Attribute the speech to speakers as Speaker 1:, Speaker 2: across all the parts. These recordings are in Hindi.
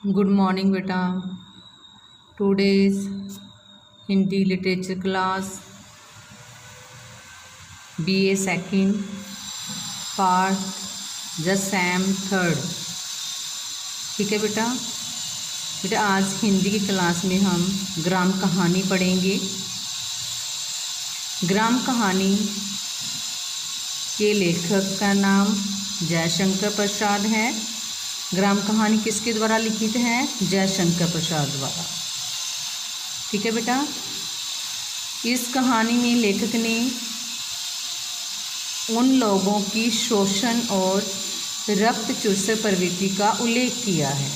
Speaker 1: गुड मॉर्निंग बेटा। Today's Hindi literature class BA second part the Sam third. ठीक है बेटा। आज हिंदी की क्लास में हम ग्राम कहानी पढ़ेंगे। ग्राम कहानी के लेखक का नाम जयशंकर प्रसाद है। ग्राम कहानी किसके द्वारा लिखित है? जयशंकर प्रसाद द्वारा। ठीक है बेटा। इस कहानी में लेखक ने उन लोगों की शोषण और रक्त चूसर प्रवृत्ति का उल्लेख किया है।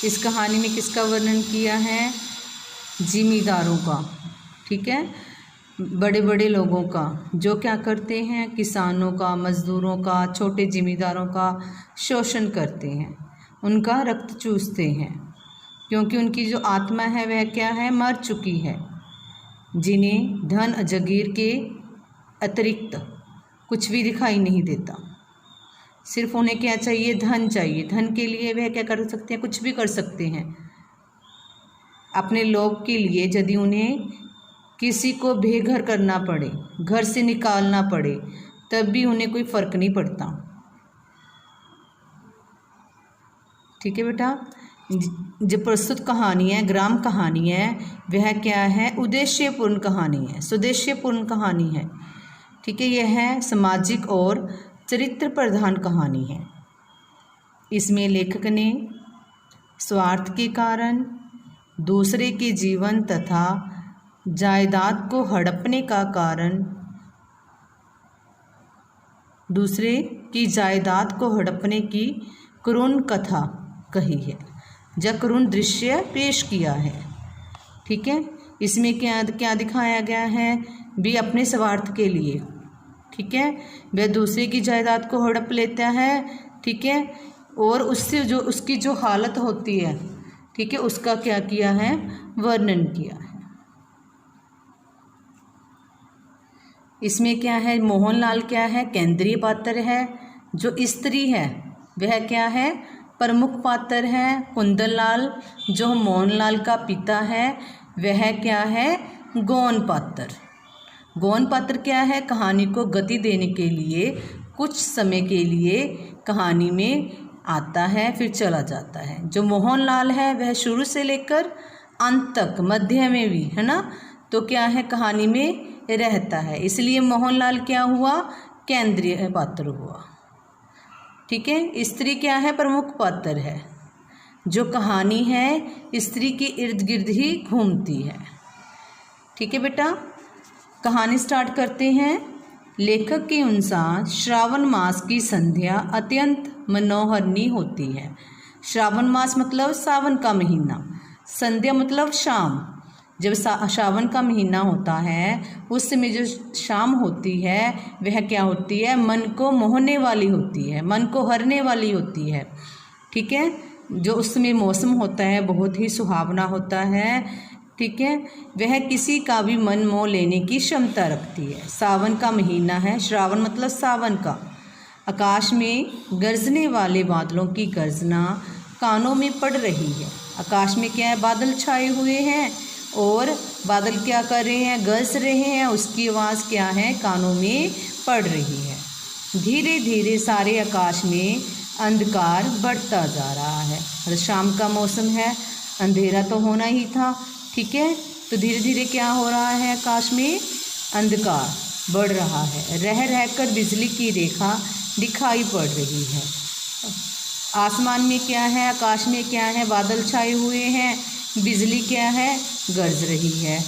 Speaker 1: इस कहानी में किसका वर्णन किया है? जिमीदारों का। ठीक है, बड़े बड़े लोगों का, जो क्या करते हैं, किसानों का, मज़दूरों का, छोटे जिमीदारों का शोषण करते हैं, उनका रक्त चूसते हैं, क्योंकि उनकी जो आत्मा है वह क्या है? मर चुकी है। जिन्हें धन जागीर के अतिरिक्त कुछ भी दिखाई नहीं देता। सिर्फ उन्हें क्या चाहिए? धन चाहिए। धन के लिए वह क्या कर सकते हैं? कुछ भी कर सकते हैं। अपने लोभ के लिए यदि उन्हें किसी को बेघर करना पड़े, घर से निकालना पड़े, तब भी उन्हें कोई फ़र्क नहीं पड़ता। ठीक है बेटा। जो प्रस्तुत कहानी है, ग्राम कहानी है, वह क्या है? उद्देश्यपूर्ण कहानी है, सुद्देश्यपूर्ण कहानी है। ठीक है, यह है सामाजिक और चरित्र प्रधान कहानी है। इसमें लेखक ने स्वार्थ के कारण दूसरे के जीवन तथा जायदाद को हड़पने का कारण, दूसरे की जायदाद को हड़पने की करुण कथा कही है, या करुण दृश्य पेश किया है। ठीक है, इसमें क्या क्या दिखाया गया है? भी अपने स्वार्थ के लिए, ठीक है, वह दूसरे की जायदाद को हड़प लेता है। ठीक है, और उससे जो उसकी जो हालत होती है, ठीक है, उसका क्या किया है? वर्णन किया है। इसमें क्या है? मोहनलाल क्या है? केंद्रीय पात्र है। जो स्त्री है वह क्या है? प्रमुख पात्र है। कुंदनलाल जो मोहनलाल का पिता है वह क्या है? गौण पात्र। गौण पात्र क्या है? कहानी को गति देने के लिए कुछ समय के लिए कहानी में आता है, फिर चला जाता है। जो मोहनलाल है वह शुरू से लेकर अंत तक, मध्य में भी है ना, तो क्या है? कहानी में रहता है। इसलिए मोहनलाल क्या हुआ? केंद्रीय पात्र हुआ। ठीक है, स्त्री क्या है? प्रमुख पात्र है। जो कहानी है स्त्री के इर्द गिर्द ही घूमती है। ठीक है बेटा, कहानी स्टार्ट करते हैं। लेखक के अनुसार श्रावण मास की संध्या अत्यंत मनोहरणी होती है। श्रावण मास मतलब सावन का महीना, संध्या मतलब शाम। जब सावन का महीना होता है उस समय जो शाम होती है वह क्या होती है? मन को मोहने वाली होती है, मन को हरने वाली होती है। ठीक है, जो उस समय मौसम होता है बहुत ही सुहावना होता है। ठीक है, वह किसी का भी मन मोह लेने की क्षमता रखती है। सावन का महीना है, श्रावण मतलब सावन का। आकाश में गरजने वाले बादलों की गर्जना कानों में पड़ रही है। आकाश में क्या है? बादल छाए हुए हैं और बादल क्या कर रहे हैं? गरज रहे हैं। उसकी आवाज़ क्या है? कानों में पड़ रही है। धीरे धीरे सारे आकाश में अंधकार बढ़ता जा रहा है। और शाम का मौसम है, अंधेरा तो होना ही था। ठीक है, तो धीरे धीरे क्या हो रहा है? आकाश में अंधकार बढ़ रहा है। रह रहकर बिजली की रेखा दिखाई पड़ रही है। आसमान में क्या है? आकाश में क्या है? बादल छाए हुए हैं, बिजली क्या है? गरज रही है।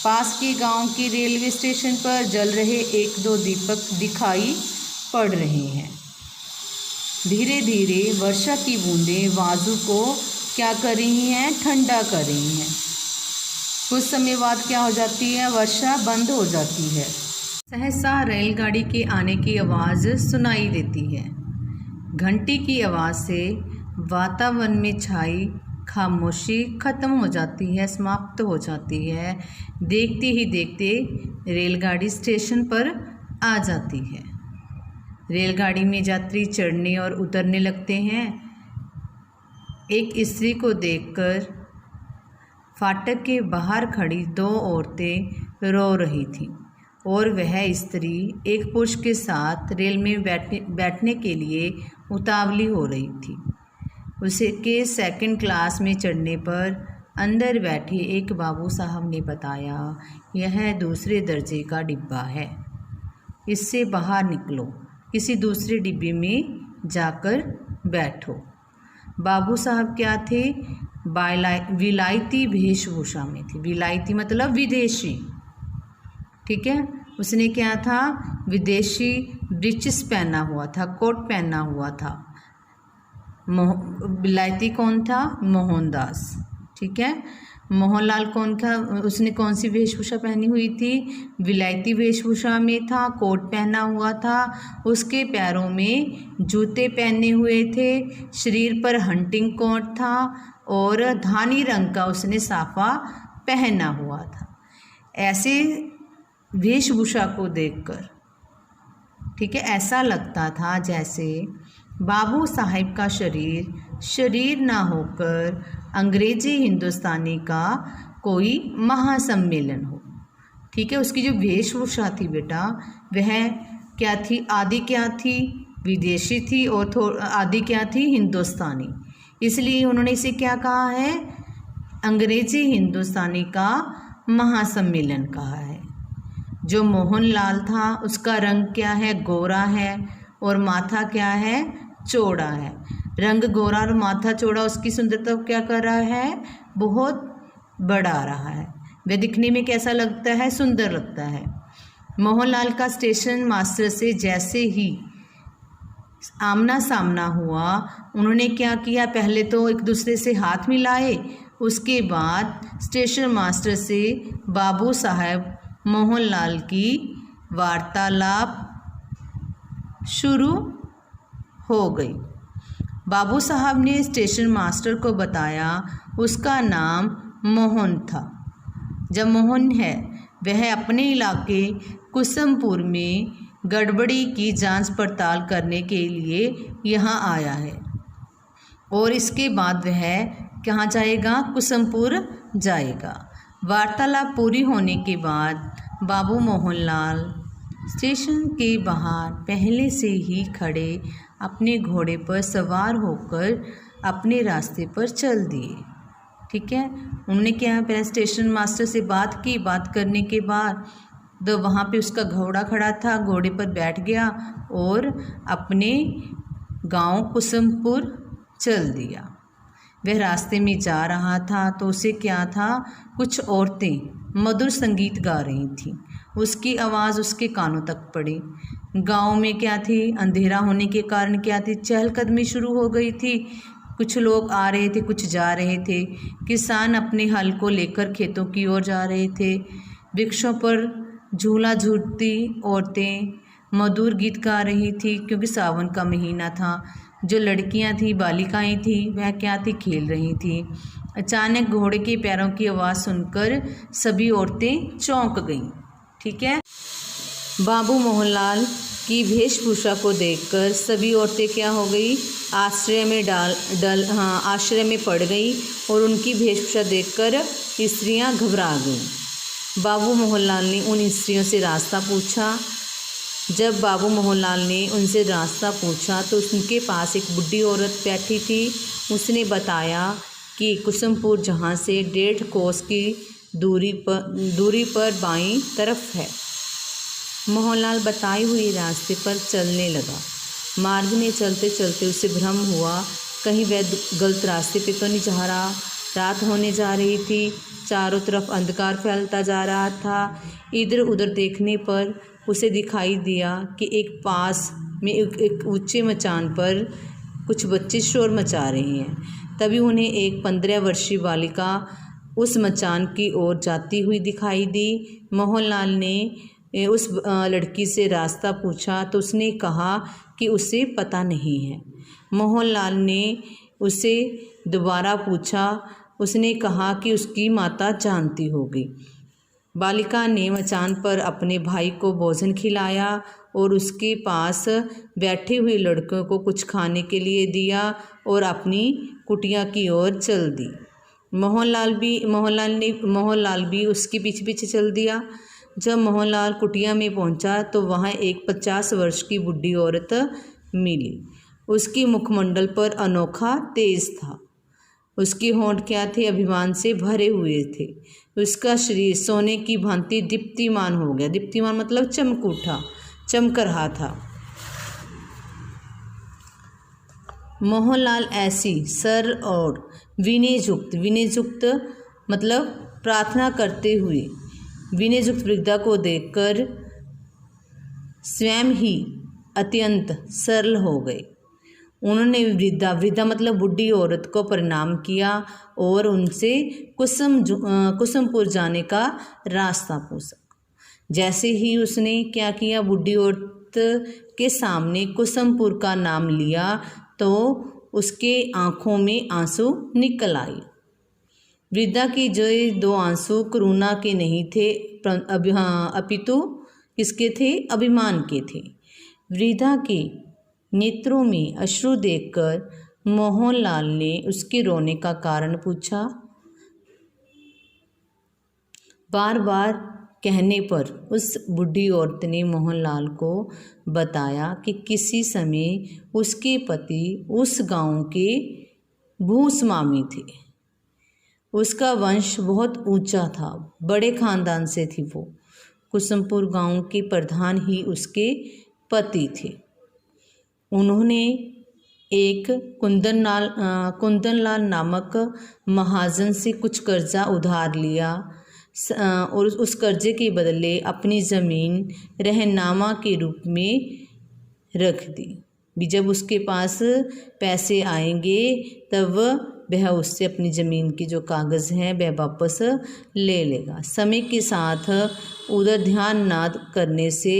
Speaker 1: पास के गांव के रेलवे स्टेशन पर जल रहे एक दो दीपक दिखाई पड़ रहे हैं। धीरे धीरे वर्षा की बूंदें बाजू को क्या कर रही हैं? ठंडा कर रही हैं। कुछ समय बाद क्या हो जाती है? वर्षा बंद हो जाती है। सहसा रेलगाड़ी के आने की आवाज़ सुनाई देती है। घंटी की आवाज़ से वातावरण में छाई खामोशी खत्म हो जाती है, समाप्त हो जाती है। देखते ही देखते रेलगाड़ी स्टेशन पर आ जाती है। रेलगाड़ी में यात्री चढ़ने और उतरने लगते हैं। एक स्त्री को देखकर फाटक के बाहर खड़ी दो औरतें रो रही थीं और वह स्त्री एक पुरुष के साथ रेल में बैठने के लिए उतावली हो रही थी। उसके सेकंड क्लास में चढ़ने पर अंदर बैठे एक बाबू साहब ने बताया, यह दूसरे दर्जे का डिब्बा है, इससे बाहर निकलो, किसी दूसरे डिब्बे में जाकर बैठो। बाबू साहब क्या थे? विलायती वेशभूषा में थे। विलायती मतलब विदेशी, ठीक है। उसने क्या था? विदेशी ब्रीचेस पहना हुआ था, कोट पहना हुआ था। विलायती कौन था? मोहनदास, ठीक है। मोहनलाल कौन था? उसने कौन सी वेशभूषा पहनी हुई थी? विलायती वेशभूषा में था, कोट पहना हुआ था, उसके पैरों में जूते पहने हुए थे, शरीर पर हंटिंग कोट था और धानी रंग का उसने साफा पहना हुआ था। ऐसे वेशभूषा को देखकर, ठीक है, ऐसा लगता था जैसे बाबू साहब का शरीर ना होकर अंग्रेजी हिंदुस्तानी का कोई महासम्मेलन हो, ठीक है। उसकी जो वेशभूषा थी बेटा, वह क्या थी? आदि क्या थी? विदेशी थी और आदि क्या थी? हिंदुस्तानी। इसलिए उन्होंने इसे क्या कहा है? अंग्रेजी हिंदुस्तानी का महासम्मेलन कहा है। जो मोहनलाल था उसका रंग क्या है? गोरा है और माथा क्या है? चौड़ा है। रंग गोरा और माथा चौड़ा उसकी सुंदरता को क्या कर रहा है? बहुत बढ़ा रहा है। वह दिखने में कैसा लगता है? सुंदर लगता है। मोहनलाल का स्टेशन मास्टर से जैसे ही आमना सामना हुआ, उन्होंने क्या किया? पहले तो एक दूसरे से हाथ मिलाए, उसके बाद स्टेशन मास्टर से बाबू साहब मोहनलाल की वार्तालाप शुरू हो गई। बाबू साहब ने स्टेशन मास्टर को बताया उसका नाम मोहन था। जब मोहन है वह अपने इलाके कुसुमपुर में गड़बड़ी की जांच पड़ताल करने के लिए यहाँ आया है और इसके बाद वह कहाँ जाएगा? कुसुमपुर जाएगा। वार्तालाप पूरी होने के बाद बाबू मोहनलाल स्टेशन के बाहर पहले से ही खड़े अपने घोड़े पर सवार होकर अपने रास्ते पर चल दिए, ठीक है। उन्होंने क्या? पहले स्टेशन मास्टर से बात की। बात करने के बाद तो वहाँ पे उसका घोड़ा खड़ा था, घोड़े पर बैठ गया और अपने गांव कुसुमपुर चल दिया। वह रास्ते में जा रहा था तो उसे क्या था? कुछ औरतें मधुर संगीत गा रही थीं। उसकी आवाज़ उसके कानों तक पड़ी। गांव में क्या थी? अंधेरा होने के कारण क्या थी? चहलकदमी शुरू हो गई थी। कुछ लोग आ रहे थे, कुछ जा रहे थे। किसान अपने हल को लेकर खेतों की ओर जा रहे थे। वृक्षों पर झूला झूलती औरतें मधुर गीत गा रही थी क्योंकि सावन का महीना था। जो लड़कियां थी, बालिकाएं थी, वह क्या थी? खेल रही थी। अचानक घोड़े के पैरों की आवाज़ सुनकर सभी औरतें चौंक गईं, ठीक है। बाबू मोहनलाल की वेशभूषा को देखकर सभी औरतें क्या हो गई? आश्चर्य में पड़ गई और उनकी वेशभूषा देखकर स्त्रियां घबरा गईं। बाबू मोहनलाल ने उन स्त्रियों से रास्ता पूछा। जब बाबू मोहनलाल ने उनसे रास्ता पूछा तो उनके पास एक बुढ़ी औरत बैठी थी। उसने बताया कि कुसुमपुर जहाँ से 1.5 कोस की दूरी पर बाईं तरफ है। मोहनलाल बताई हुई रास्ते पर चलने लगा। मार्ग में चलते चलते उसे भ्रम हुआ, कहीं वह गलत रास्ते पे तो नहीं जा रहा। रात होने जा रही थी, चारों तरफ अंधकार फैलता जा रहा था। इधर उधर देखने पर उसे दिखाई दिया कि एक पास में एक ऊंचे मचान पर कुछ बच्चे शोर मचा रहे हैं। तभी उन्हें एक 15 वर्षीय बालिका उस मचान की ओर जाती हुई दिखाई दी। मोहनलाल ने उस लड़की से रास्ता पूछा तो उसने कहा कि उसे पता नहीं है। मोहनलाल ने उसे दोबारा पूछा, उसने कहा कि उसकी माता जानती होगी। बालिका ने मचान पर अपने भाई को भोजन खिलाया और उसके पास बैठे हुए लड़कों को कुछ खाने के लिए दिया और अपनी कुटिया की ओर चल दी। मोहनलाल भी उसके पीछे पीछे चल दिया। जब मोहनलाल कुटिया में पहुंचा तो वहां एक 50 वर्ष की बूढ़ी औरत मिली। उसकी मुखमंडल पर अनोखा तेज था। उसके होंठ क्या थे, अभिमान से भरे हुए थे। उसका शरीर सोने की भांति दीप्तिमान हो गया। दीप्तिमान मतलब चमक उठा, चमक रहा था। मोहनलाल ऐसी सरल और विनययुक्त मतलब प्रार्थना करते हुए विनययुक्त वृद्धा को देखकर स्वयं ही अत्यंत सरल हो गए। उन्होंने वृद्धा मतलब बुढ़ी औरत को प्रणाम किया और उनसे कुसुमपुर जाने का रास्ता पूछा। जैसे ही उसने क्या किया, बुढ़ी औरत के सामने कुसुमपुर का नाम लिया तो उसके आंखों में आंसू निकल आए। वृद्धा की जो 2 आंसू करुणा के नहीं थे, अपितु किसके थे, अभिमान के थे। वृद्धा के नेत्रों में अश्रु देखकर मोहनलाल ने उसके रोने का कारण पूछा। बार बार कहने पर उस बुढ़ी औरत ने मोहनलाल को बताया कि किसी समय उसके पति उस गांव के भूस्वामी थे। उसका वंश बहुत ऊंचा था, बड़े खानदान से थी वो। कुसुमपुर गांव के प्रधान ही उसके पति थे। उन्होंने एक कुंदनलाल नामक महाजन से कुछ कर्जा उधार लिया और उस कर्जे के बदले अपनी ज़मीन रहनामा के रूप में रख दी। भी जब उसके पास पैसे आएंगे तब वह उससे अपनी ज़मीन की जो कागज़ हैं वह वापस ले लेगा। समय के साथ उधर ध्यान न करने से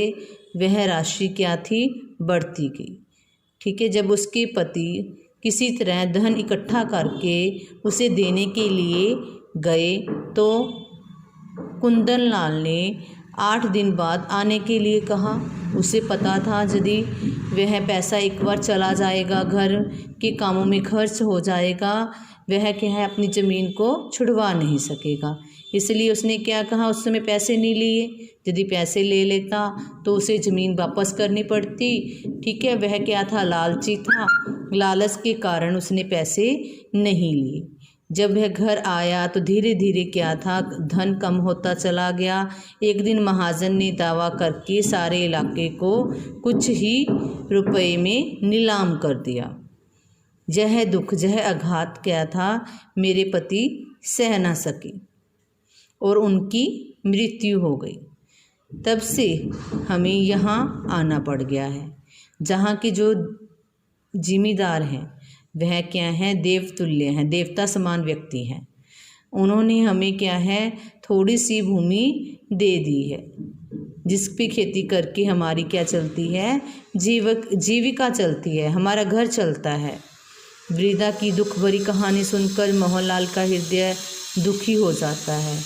Speaker 1: वह राशि क्या थी, बढ़ती गई। ठीक है। जब उसके पति किसी तरह धन इकट्ठा करके उसे देने के लिए गए तो कुंदनलाल ने 8 दिन बाद आने के लिए कहा। उसे पता था यदि वह पैसा एक बार चला जाएगा, घर के कामों में खर्च हो जाएगा, वह क्या है अपनी ज़मीन को छुड़वा नहीं सकेगा। इसलिए उसने क्या कहा, उस समय पैसे नहीं लिए। यदि पैसे ले लेता तो उसे ज़मीन वापस करनी पड़ती। ठीक है। वह क्या था, लालची था। लालच के कारण उसने पैसे नहीं लिए। जब वह घर आया तो धीरे धीरे क्या था, धन कम होता चला गया। एक दिन महाजन ने दावा करके सारे इलाके को कुछ ही रुपए में नीलाम कर दिया। यह दुख, यह आघात क्या था, मेरे पति सह न सके और उनकी मृत्यु हो गई। तब से हमें यहाँ आना पड़ गया है। जहाँ के जो जिम्मेदार हैं वह क्या है, देवतुल्य हैं, देवता समान व्यक्ति हैं। उन्होंने हमें क्या है, थोड़ी सी भूमि दे दी है जिस पे खेती करके हमारी क्या चलती है, जीविका चलती है, हमारा घर चलता है। वृद्धा की दुख भरी कहानी सुनकर मोहनलाल का हृदय दुखी हो जाता है।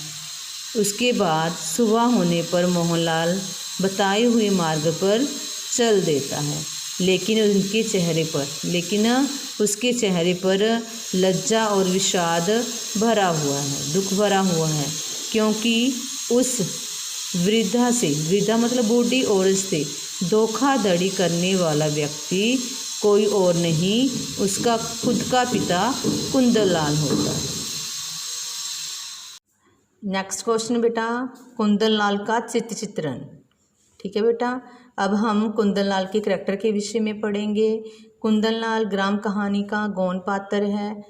Speaker 1: उसके बाद सुबह होने पर मोहनलाल बताए हुए मार्ग पर चल देता है, लेकिन उसके चेहरे पर लज्जा और विषाद भरा हुआ है, दुख भरा हुआ है, क्योंकि उस वृद्धा मतलब बूढ़ी औरत से धोखाधड़ी करने वाला व्यक्ति कोई और नहीं, उसका खुद का पिता कुंदनलाल होता है। नेक्स्ट क्वेश्चन बेटा, कुंदनलाल का चित्रण। ठीक है बेटा। अब हम कुंदनलाल के करैक्टर के विषय में पढ़ेंगे। कुंदनलाल ग्राम कहानी का गौण पात्र है।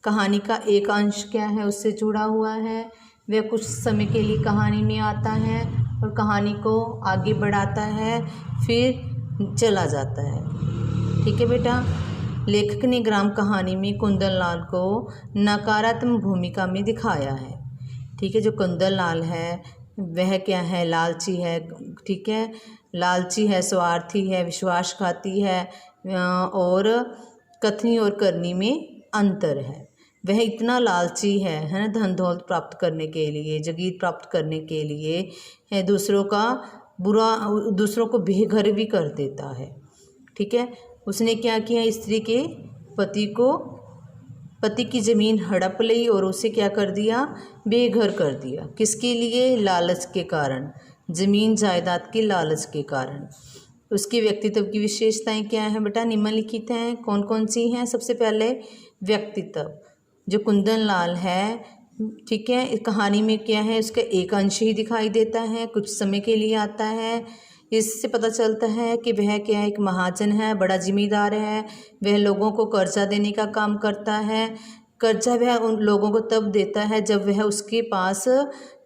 Speaker 1: कहानी का एक अंश क्या है, उससे जुड़ा हुआ है। वह कुछ समय के लिए कहानी में आता है और कहानी को आगे बढ़ाता है, फिर चला जाता है। ठीक है बेटा। लेखक ने ग्राम कहानी में कुंदनलाल को नकारात्मक भूमिका में दिखाया है। ठीक है। जो कुंदनलाल है वह क्या है, लालची है। ठीक है। लालची है, स्वार्थी है, विश्वासघाती है और कथनी और करनी में अंतर है। वह इतना लालची है ना, धन दौलत प्राप्त करने के लिए, जागीर प्राप्त करने के लिए है, दूसरों को बेघर भी कर देता है। ठीक है, उसने क्या किया, स्त्री के पति की ज़मीन हड़प ली और उसे क्या कर दिया, बेघर कर दिया। किसके लिए, लालच के कारण, ज़मीन जायदाद के लालच के कारण। उसकी व्यक्तित्व की विशेषताएं क्या हैं बेटा, निम्नलिखित हैं। कौन कौन सी हैं? सबसे पहले व्यक्तित्व, जो कुंदन लाल है, ठीक है, इस कहानी में क्या है, उसका एक अंश ही दिखाई देता है, कुछ समय के लिए आता है। इससे पता चलता है कि वह क्या है, एक महाजन है, बड़ा जिम्मेदार है, वह लोगों को कर्जा देने का काम करता है। कर्जा वह उन लोगों को तब देता है जब वह उसके पास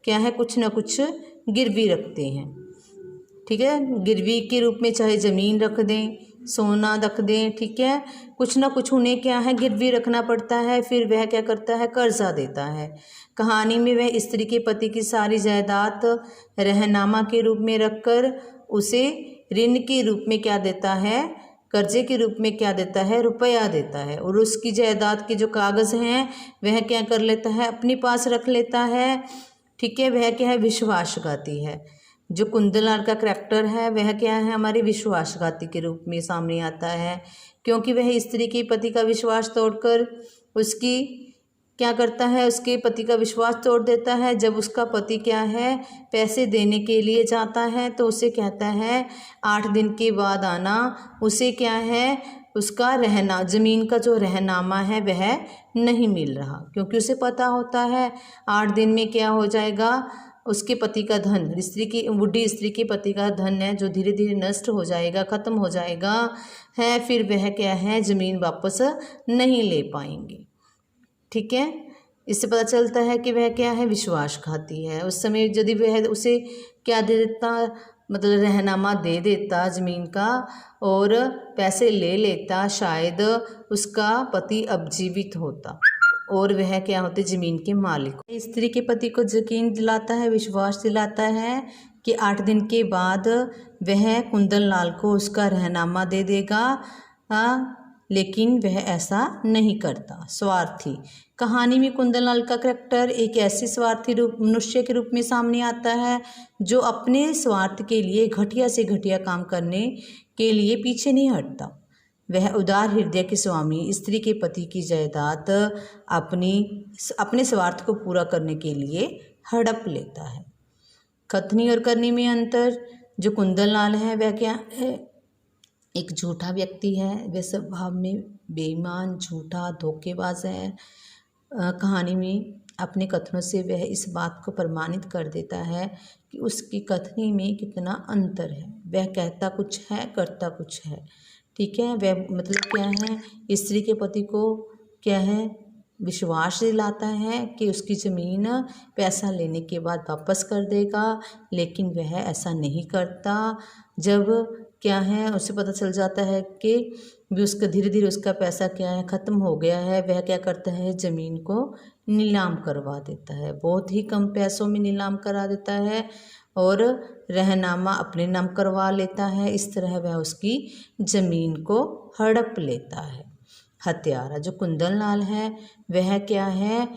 Speaker 1: क्या है, कुछ ना कुछ गिरवी रखते हैं। ठीक है, गिरवी के रूप में चाहे ज़मीन रख दें, सोना रख दें, ठीक है, कुछ ना कुछ उन्हें क्या है, गिरवी रखना पड़ता है। फिर वह क्या करता है, कर्जा देता है। कहानी में वह स्त्री के पति की सारी जायदाद रहनामा के रूप में रखकर उसे ऋण के रूप में क्या देता है, कर्जे के रूप में क्या देता है, रुपया देता है। और उसकी जायदाद के जो कागज़ हैं वह क्या कर लेता है, अपने पास रख लेता है। ठीक है, वह क्या है, विश्वासघाती है। जो कुंदन लाल का करैक्टर है वह क्या है, हमारे विश्वासघाती के रूप में सामने आता है, क्योंकि वह स्त्री के पति का विश्वास तोड़कर उसकी क्या करता है, उसके पति का विश्वास तोड़ देता है। जब उसका पति क्या है, पैसे देने के लिए जाता है तो उसे कहता है 8 दिन के बाद आना। उसे क्या है, उसका ज़मीन का जो रहनामा है वह नहीं मिल रहा, क्योंकि उसे पता होता है 8 दिन में क्या हो जाएगा, उसके पति का धन, बुढ़ी स्त्री के पति का धन है जो धीरे धीरे नष्ट हो जाएगा, ख़त्म हो जाएगा है। फिर वह क्या है, ज़मीन वापस नहीं ले पाएंगे। ठीक है, इससे पता चलता है कि वह क्या है, विश्वासघाती है। उस समय यदि वह उसे क्या दे देता, मतलब रहनामा दे देता ज़मीन का और पैसे ले लेता, शायद उसका पति अब जीवित होता और वह क्या होते, ज़मीन के मालिक। स्त्री के पति को यकीन दिलाता है, विश्वास दिलाता है कि 8 दिन के बाद वह कुंदन लाल को उसका रहनामा दे देगा। लेकिन वह ऐसा नहीं करता, स्वार्थी। कहानी में कुंदन लाल का करैक्टर एक ऐसे स्वार्थी मनुष्य के रूप में सामने आता है जो अपने स्वार्थ के लिए घटिया से घटिया काम करने के लिए पीछे नहीं हटता। वह उदार हृदय के स्वामी स्त्री के पति की जायदाद अपने स्वार्थ को पूरा करने के लिए हड़प लेता है। कथनी और करनी में अंतर, जो कुंदन लाल है वह क्या है, एक झूठा व्यक्ति है, वह स्वभाव में बेईमान, झूठा, धोखेबाज है। कहानी में अपने कथनों से वह इस बात को प्रमाणित कर देता है कि उसकी कथनी में कितना अंतर है। वह कहता कुछ है, करता कुछ है। ठीक है, वह मतलब क्या है, स्त्री के पति को क्या है, विश्वास दिलाता है कि उसकी ज़मीन पैसा लेने के बाद वापस कर देगा, लेकिन वह ऐसा नहीं करता। जब क्या है, उसे पता चल जाता है कि भी उसका धीरे धीरे उसका पैसा क्या है, ख़त्म हो गया है, वह क्या करता है, ज़मीन को नीलाम करवा देता है। बहुत ही कम पैसों में नीलाम करा देता है और रहनामा अपने नाम करवा लेता है। इस तरह वह उसकी ज़मीन को हड़प लेता है। हत्यारा, जो कुंदन लाल है वह क्या है,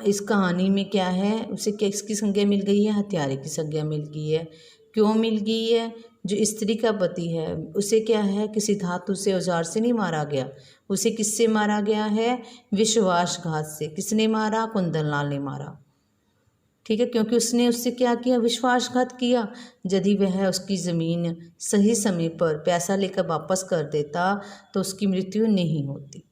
Speaker 1: इस कहानी में क्या है, उसे किसकी संज्ञा मिल गई है, हत्यारे की संज्ञा मिल गई है। क्यों मिल गई है, जो स्त्री का पति है उसे क्या है, किसी धातु से, औजार से नहीं मारा गया, उसे किससे मारा गया है, विश्वासघात से। किसने मारा, कुंदन लाल ने मारा। ठीक है, क्योंकि उसने उससे क्या किया, विश्वासघात किया। यदि वह उसकी ज़मीन सही समय पर पैसा लेकर वापस कर देता तो उसकी मृत्यु नहीं होती।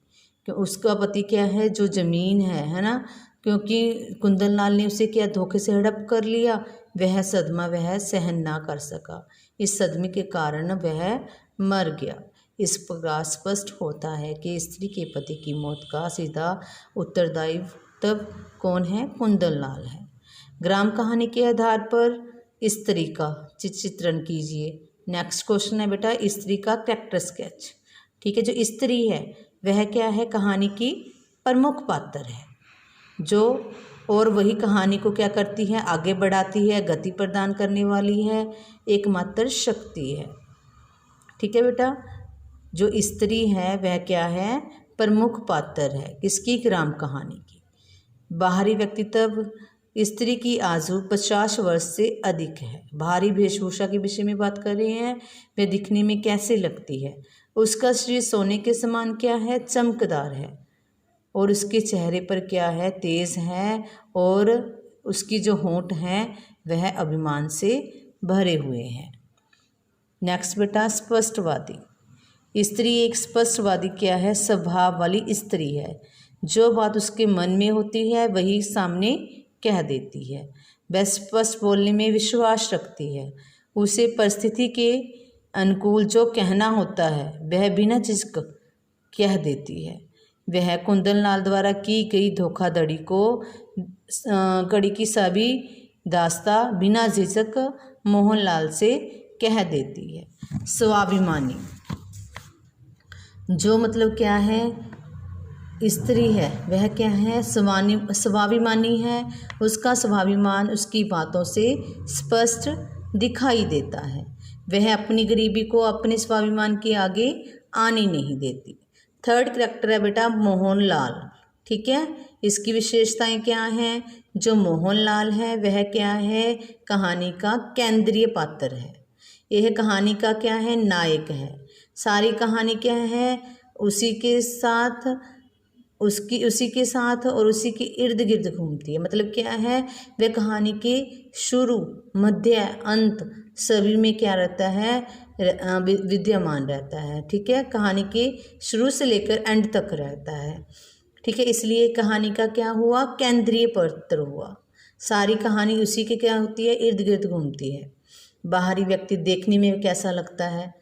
Speaker 1: क्यों, उसका पति क्या है, जो ज़मीन है ना, क्योंकि कुंदन लाल ने उसे क्या, धोखे से हड़प कर लिया, वह सदमा वह सहन ना कर सका। इस सदमे के कारण वह मर गया। इस प्रकार स्पष्ट होता है कि स्त्री के पति की मौत का सीधा उत्तरदायित्व कौन है, कुंदन लाल है। ग्राम कहानी के आधार पर स्त्री का चित्रण कीजिए। नेक्स्ट क्वेश्चन है बेटा, स्त्री का कैरेक्टर स्केच। ठीक है, जो स्त्री है वह क्या है, कहानी की प्रमुख पात्र है, जो और वही कहानी को क्या करती है, आगे बढ़ाती है, गति प्रदान करने वाली है, एकमात्र शक्ति है। ठीक है बेटा, जो स्त्री है वह क्या है, प्रमुख पात्र है किसकी, राम कहानी की। बाहरी व्यक्तित्व, स्त्री की आयु 50 वर्ष से अधिक है। बाहरी वेशभूषा के विषय में बात कर रहे हैं, वह दिखने में कैसे लगती है। उसका शरीर सोने के समान क्या है, चमकदार है। और उसके चेहरे पर क्या है, तेज है। और उसकी जो होंठ हैं वह अभिमान से भरे हुए हैं। नेक्स्ट बेटा, स्पष्टवादी। स्त्री एक स्पष्टवादी क्या है, स्वभाव वाली स्त्री है। जो बात उसके मन में होती है वही सामने कह देती है। वह स्पष्ट बोलने में विश्वास रखती है। उसे परिस्थिति के अनुकूल जो कहना होता है वह बिना झिझक कह देती है। वह कुंदनलाल द्वारा की गई धोखाधड़ी को कड़ी की सभी दास्ता बिना झिझक मोहनलाल से कह देती है। स्वाभिमानी, जो मतलब क्या है, स्त्री है वह क्या है, स्वाभिमानी है। उसका स्वाभिमान उसकी बातों से स्पष्ट दिखाई देता है। वह अपनी गरीबी को अपने स्वाभिमान के आगे आने नहीं देती। थर्ड कैरेक्टर है बेटा मोहनलाल, ठीक है। इसकी विशेषताएं क्या हैं, जो मोहनलाल है वह क्या है, कहानी का केंद्रीय पात्र है। यह कहानी का क्या है, नायक है। सारी कहानी क्या है, उसी के साथ और उसी के इर्द गिर्द घूमती है। मतलब क्या है, वह कहानी के शुरू मध्य अंत सभी में क्या रहता है, विद्यमान रहता है, ठीक है। कहानी के शुरू से लेकर एंड तक रहता है, ठीक है। इसलिए कहानी का क्या हुआ, केंद्रीय पात्र हुआ। सारी कहानी उसी के क्या होती है, इर्द गिर्द घूमती है। बाहरी व्यक्ति देखने में कैसा लगता है,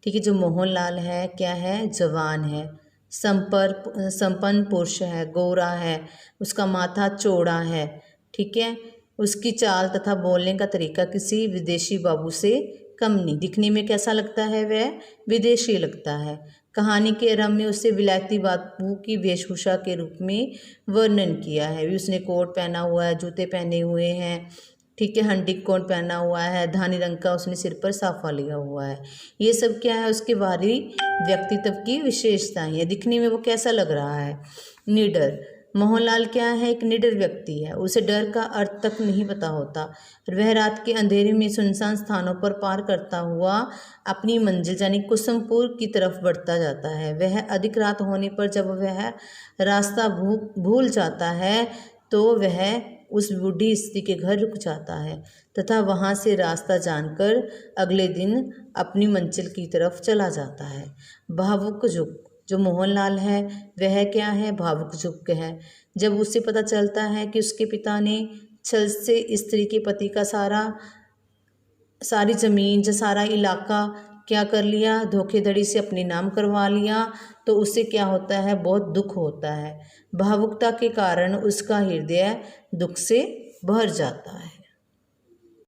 Speaker 1: ठीक है। जो मोहनलाल है क्या है, जवान है, संपन्न पुरुष है, गोरा है, उसका माथा चौड़ा है, ठीक है। उसकी चाल तथा बोलने का तरीका किसी विदेशी बाबू से कम नहीं। दिखने में कैसा लगता है, वह विदेशी लगता है। कहानी के आरंभ में उसे विलायती बाबू की वेशभूषा के रूप में वर्णन किया है। उसने कोट पहना हुआ है, जूते पहने हुए हैं, ठीक है। हंडी कोट पहना हुआ है, धानी रंग का उसने सिर पर साफा लिया हुआ है। ये सब क्या है, उसके बाहरी व्यक्तित्व की विशेषताएं है। दिखने में वो कैसा लग रहा है, निडर। मोहनलाल क्या है, एक निडर व्यक्ति है। उसे डर का अर्थ तक नहीं पता होता। वह रात के अंधेरे में सुनसान स्थानों पर पार करता हुआ अपनी मंजिल यानी कुसुमपुर की तरफ बढ़ता जाता है। वह अधिक रात होने पर जब वह रास्ता भूल जाता है तो वह उस बूढ़ी स्त्री के घर रुक जाता है तथा वहाँ से रास्ता जानकर अगले दिन अपनी मंजिल की तरफ चला जाता है। भावुक युग, जो मोहनलाल है वह क्या है, भावुक युग है। जब उसे पता चलता है कि उसके पिता ने छल से स्त्री के पति का सारी जमीन सारा इलाका क्या कर लिया, धोखेधड़ी से अपने नाम करवा लिया, तो उसे क्या होता है, बहुत दुख होता है। भावुकता के कारण उसका हृदय दुख से भर जाता है।